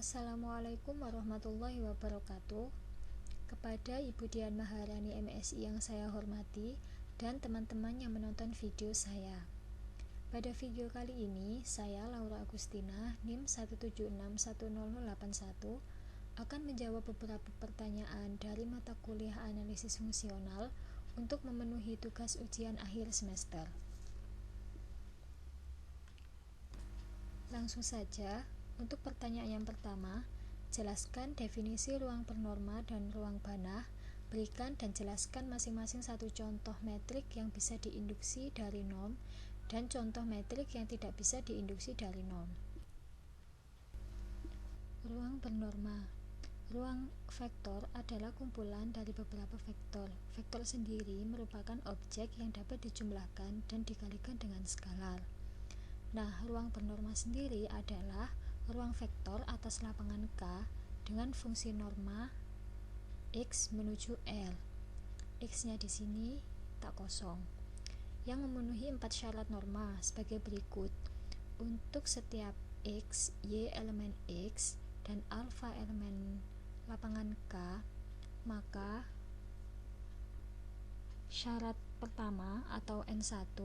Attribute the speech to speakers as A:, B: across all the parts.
A: Assalamualaikum warahmatullahi wabarakatuh. Kepada Ibu Dian Maharani MSI yang saya hormati dan teman-teman yang menonton video saya. Pada video kali ini, saya Laura Agustina, NIM 1761081, akan menjawab beberapa pertanyaan dari mata kuliah analisis fungsional untuk memenuhi tugas ujian akhir semester. Langsung saja, untuk pertanyaan yang pertama, jelaskan definisi ruang bernorma dan ruang banah. Berikan dan jelaskan masing-masing satu contoh metrik yang bisa diinduksi dari norm dan contoh metrik yang tidak bisa diinduksi dari norm. Ruang bernorma. Ruang vektor adalah kumpulan dari beberapa vektor. Vektor sendiri merupakan objek yang dapat dijumlahkan dan dikalikan dengan skalar. Nah, ruang bernorma sendiri adalah ruang vektor atas lapangan K dengan fungsi norma X menuju L. X-nya di sini tak kosong. Yang memenuhi 4 syarat norma sebagai berikut. Untuk setiap X, Y elemen X, dan alfa elemen lapangan K, maka syarat pertama atau N1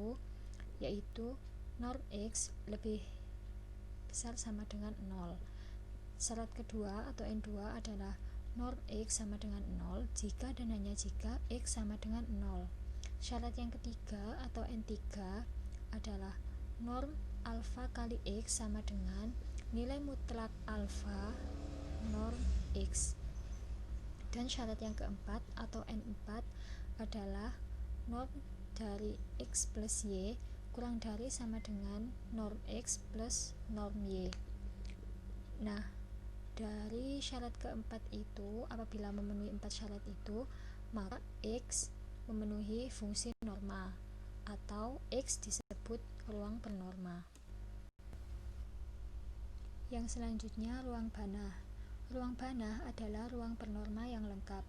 A: yaitu norm X lebih besar sama dengan 0. Syarat kedua atau N2 adalah norm X sama dengan 0 jika dan hanya jika X sama dengan 0. Syarat yang ketiga atau N3 adalah norm alfa kali X sama dengan nilai mutlak alfa norm X. Dan syarat yang keempat atau N4 adalah norm dari X plus Y kurang dari sama dengan norm X plus norm Y. Nah, dari syarat keempat itu, apabila memenuhi 4 syarat itu, maka X memenuhi fungsi norma atau X disebut ruang bernorma. Yang selanjutnya, ruang banah. Ruang banah adalah ruang bernorma yang lengkap,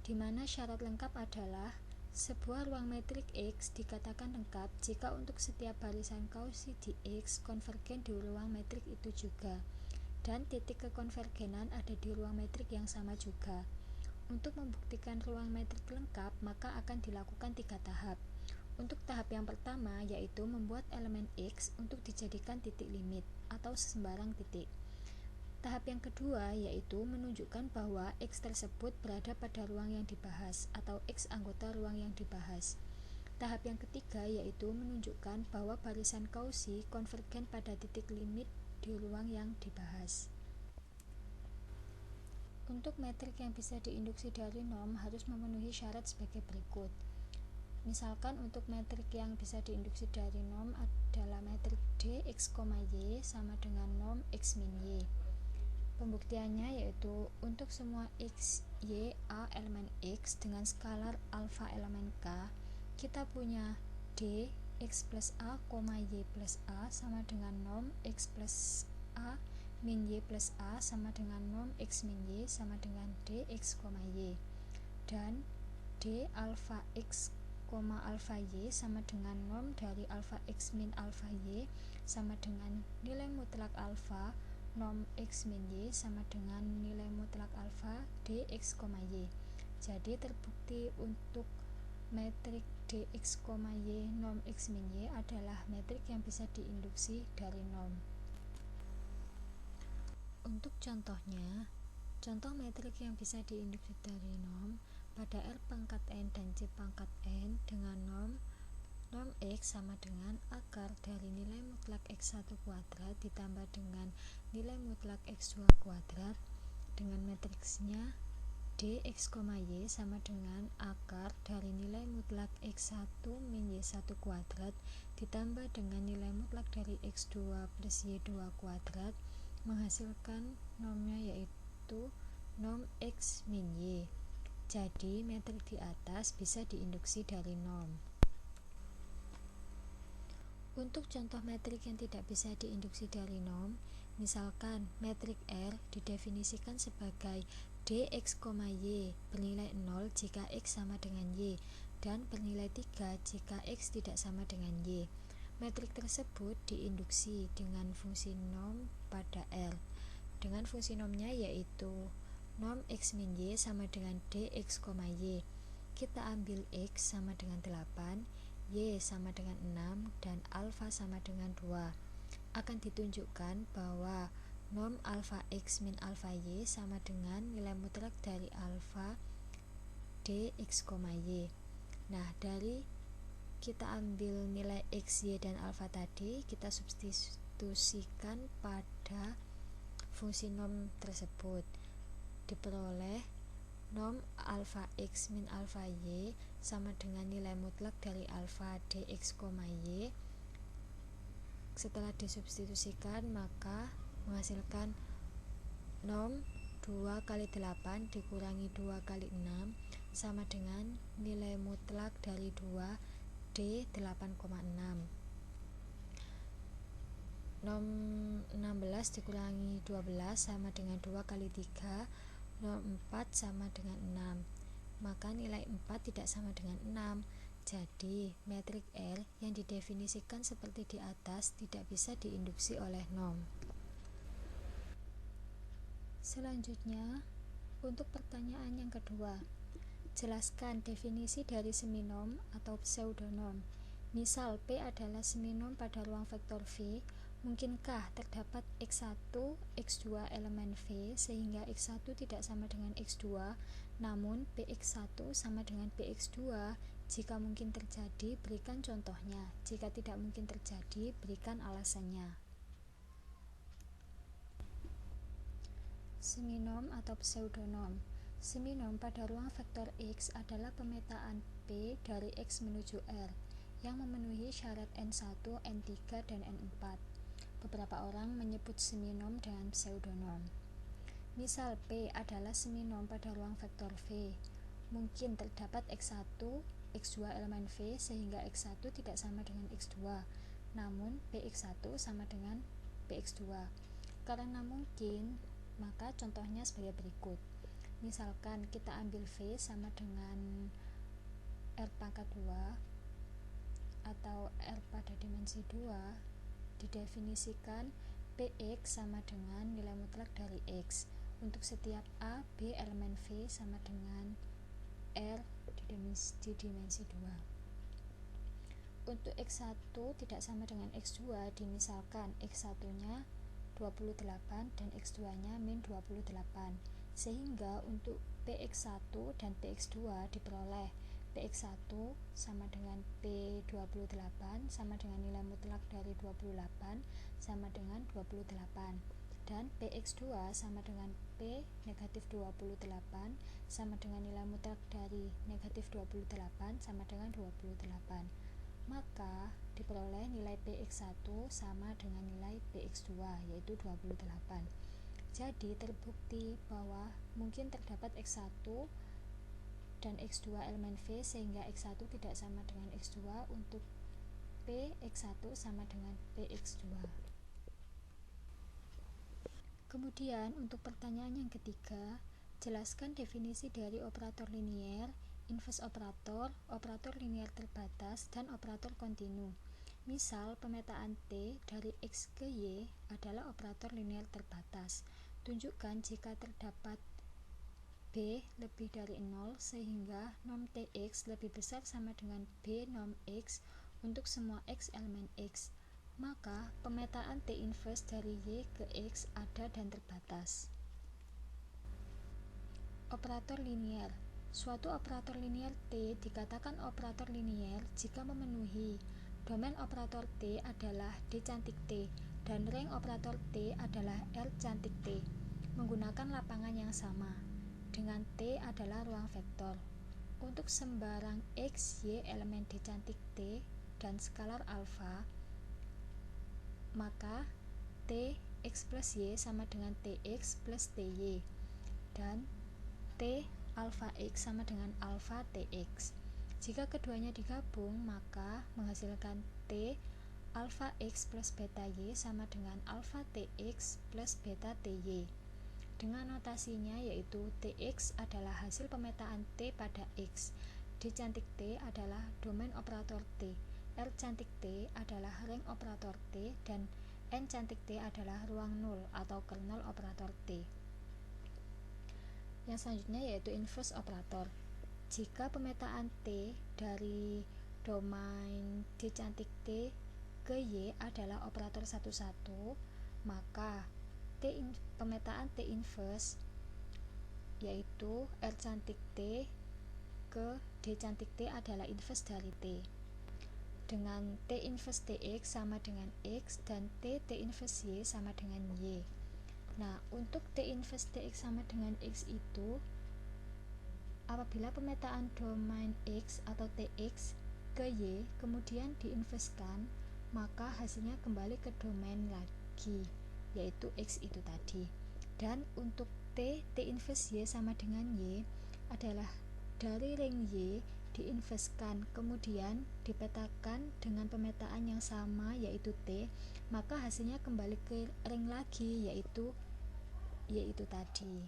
A: di mana syarat lengkap adalah sebuah ruang metrik X dikatakan lengkap jika untuk setiap barisan kausi di X konvergen di ruang metrik itu juga, dan titik kekonvergenan ada di ruang metrik yang sama juga. Untuk membuktikan ruang metrik lengkap, maka akan dilakukan 3 tahap. Untuk tahap yang pertama, yaitu membuat elemen X untuk dijadikan titik limit atau sembarang titik. Tahap yang kedua yaitu menunjukkan bahwa X tersebut berada pada ruang yang dibahas atau X anggota ruang yang dibahas. Tahap yang ketiga yaitu menunjukkan bahwa barisan kausi konvergen pada titik limit di ruang yang dibahas. Untuk metrik yang bisa diinduksi dari norm harus memenuhi syarat sebagai berikut. Misalkan untuk metrik yang bisa diinduksi dari norm adalah metrik D X, Y sama dengan norm X min Y. Pembuktiannya yaitu untuk semua X, Y, A elemen X dengan skalar alfa elemen K, kita punya D X plus A, Y plus A sama dengan norm X plus A min Y plus A sama dengan norm X min Y sama dengan D X, Y. Dan D alfa X, alfa Y sama dengan norm dari alfa X min alfa Y sama dengan nilai mutlak alfa norm X min Y sama dengan nilai mutlak alfa D X, Y. Jadi terbukti untuk metrik D X, Y norm X min Y adalah metrik yang bisa diinduksi dari norm. Untuk contohnya, contoh metrik yang bisa diinduksi dari norm pada R pangkat N dan C pangkat N dengan norm X sama dengan akar dari nilai mutlak X1 kuadrat ditambah dengan nilai mutlak X2 kuadrat dengan matriksnya D X, Y sama dengan akar dari nilai mutlak X1 min Y1 kuadrat ditambah dengan nilai mutlak dari X2 plus Y2 kuadrat menghasilkan normnya yaitu norm X min Y. Jadi metrik di atas bisa diinduksi dari norm. Untuk contoh metrik yang tidak bisa diinduksi dari norm, misalkan metrik R didefinisikan sebagai Dx, Y bernilai 0 jika X sama dengan Y dan bernilai 3 jika X tidak sama dengan Y. Metrik tersebut diinduksi dengan fungsi norm pada R. dengan fungsi nomnya yaitu nom x min y sama dengan dx, y. Kita ambil x sama dengan 8, y sama dengan 6, dan alfa sama dengan 2. Akan ditunjukkan bahwa nom alfa x min alfa y sama dengan nilai mutlak dari alfa dx, y. Nah, dari kita ambil nilai x, y, dan alfa tadi, kita substitusikan pada fungsi nom tersebut. Diperoleh nom alfa x min alfa y sama dengan nilai mutlak dari alfa dx, y. Setelah disubstitusikan, maka menghasilkan nom 2 kali 8 dikurangi 2 kali 6 sama dengan nilai mutlak dari 2 D 8,6. Nom 16 dikurangi 12 sama dengan 2 kali 3. Nom 4 sama dengan 6. Maka nilai 4 tidak sama dengan 6. Jadi, metrik R yang didefinisikan seperti di atas tidak bisa diinduksi oleh nom. Selanjutnya, untuk pertanyaan yang kedua, jelaskan definisi dari seminom atau pseudonom. Misal P adalah seminom pada ruang vektor V, mungkinkah terdapat X1, X2 elemen V sehingga X1 tidak sama dengan X2, namun Px1 sama dengan Px2? Jika mungkin terjadi, berikan contohnya. Jika tidak mungkin terjadi, berikan alasannya. Seminom atau pseudonom. Seminom pada ruang vektor X adalah pemetaan P dari X menuju R yang memenuhi syarat N1, N3, dan N4. Beberapa orang menyebut seminom dengan pseudonom. Misal P adalah seminom pada ruang vektor V. Mungkin terdapat X1, X2 elemen V sehingga X1 tidak sama dengan X2, namun Px1 sama dengan Px2. Karena mungkin, maka contohnya sebagai berikut. Misalkan kita ambil V sama dengan R pangkat 2 atau R pada dimensi 2, didefinisikan Px sama dengan nilai mutlak dari X untuk setiap A, B elemen V sama dengan R di dimensi 2. Untuk X1 tidak sama dengan X2, dimisalkan X1 nya 28 dan X2 nya min 28, sehingga untuk Px1 dan Px2 diperoleh Px1 sama dengan P28 sama dengan nilai mutlak dari 28 sama dengan 28, dan Px2 sama dengan P negatif 28 sama dengan nilai mutlak dari negatif 28 sama dengan 28. Maka diperoleh nilai Px1 sama dengan nilai Px2 yaitu 28. Jadi terbukti bahwa mungkin terdapat X1 dan X2 elemen V sehingga X1 tidak sama dengan X2 untuk Px1 sama dengan Px2. Kemudian untuk pertanyaan yang ketiga, jelaskan definisi dari operator linier, inverse operator, operator linier terbatas, dan operator kontinu. Misal, pemetaan T dari X ke Y adalah operator linier terbatas. Tunjukkan jika terdapat B lebih dari 0 sehingga nom Tx lebih besar sama dengan B nom X untuk semua X elemen X. Maka, pemetaan T inverse dari Y ke X ada dan terbatas. Operator linier. Suatu operator linier T dikatakan operator linier jika memenuhi domain operator T adalah D cantik T dan rank operator T adalah R cantik T menggunakan lapangan yang sama dengan T adalah ruang vektor. Untuk sembarang X, Y elemen D cantik T dan skalar alfa, maka T X plus Y sama dengan TX plus TY dan T alfa X sama dengan alfa TX. Jika keduanya digabung, maka menghasilkan T alfa X plus beta Y sama dengan alfa TX plus beta TY. Dengan notasinya yaitu Tx adalah hasil pemetaan T pada X, D cantik T adalah domain operator T, R cantik T adalah rank operator T, dan N cantik T adalah ruang nol atau kernel operator T. Yang selanjutnya yaitu inverse operator. Jika pemetaan T dari domain D cantik T ke Y adalah operator satu-satu, maka pemetaan T inverse yaitu R cantik T ke D cantik T adalah inverse dari T. Dengan T inverse Tx sama dengan X dan T inverse Y sama dengan Y. Nah, untuk T inverse Tx sama dengan X itu, apabila pemetaan domain X atau Tx ke Y kemudian diinverskan, maka hasilnya kembali ke domain lagi, yaitu X itu tadi. Dan untuk T inverse Y sama dengan Y adalah dari ring Y diinverskan kemudian dipetakan dengan pemetaan yang sama yaitu T, maka hasilnya kembali ke ring lagi yaitu Y itu tadi.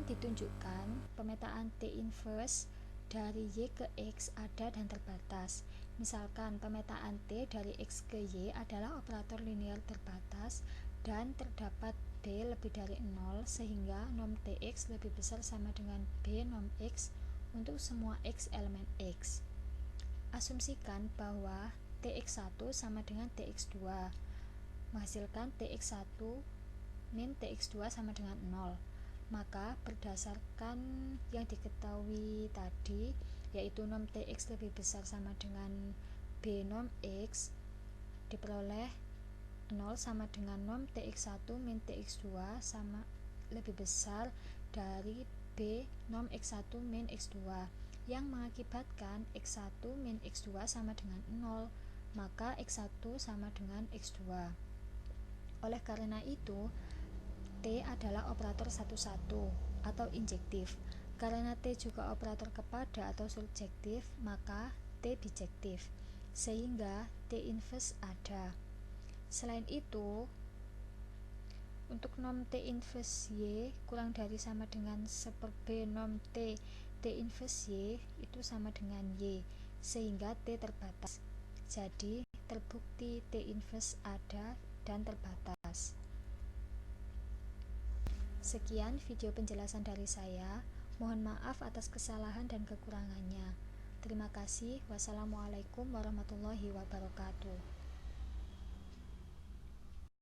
A: Ditunjukkan pemetaan T inverse dari Y ke X ada dan terbatas. Misalkan pemetaan T dari X ke Y adalah operator linear terbatas dan terdapat D lebih dari 0 sehingga norm Tx lebih besar sama dengan B norm X untuk semua X elemen X. Asumsikan bahwa Tx1 sama dengan Tx2 menghasilkan Tx1 min Tx2 sama dengan 0. Maka berdasarkan yang diketahui tadi yaitu norm Tx lebih besar sama dengan B norm X, diperoleh 0 sama dengan norm Tx1 min Tx2 sama lebih besar dari B norm X1 min X2 yang mengakibatkan X1 min X2 sama dengan 0, maka X1 sama dengan X2. Oleh karena itu T adalah operator satu-satu atau injektif. Karena T juga operator kepada atau surjektif, maka T bijektif, sehingga T inverse ada. Selain itu, untuk norm T inverse Y kurang dari sama dengan 1/B norm T inverse Y itu sama dengan Y, sehingga T terbatas. Jadi, terbukti T inverse ada dan terbatas. Sekian video penjelasan dari saya. Mohon maaf atas kesalahan dan kekurangannya. Terima kasih. Wassalamualaikum warahmatullahi wabarakatuh.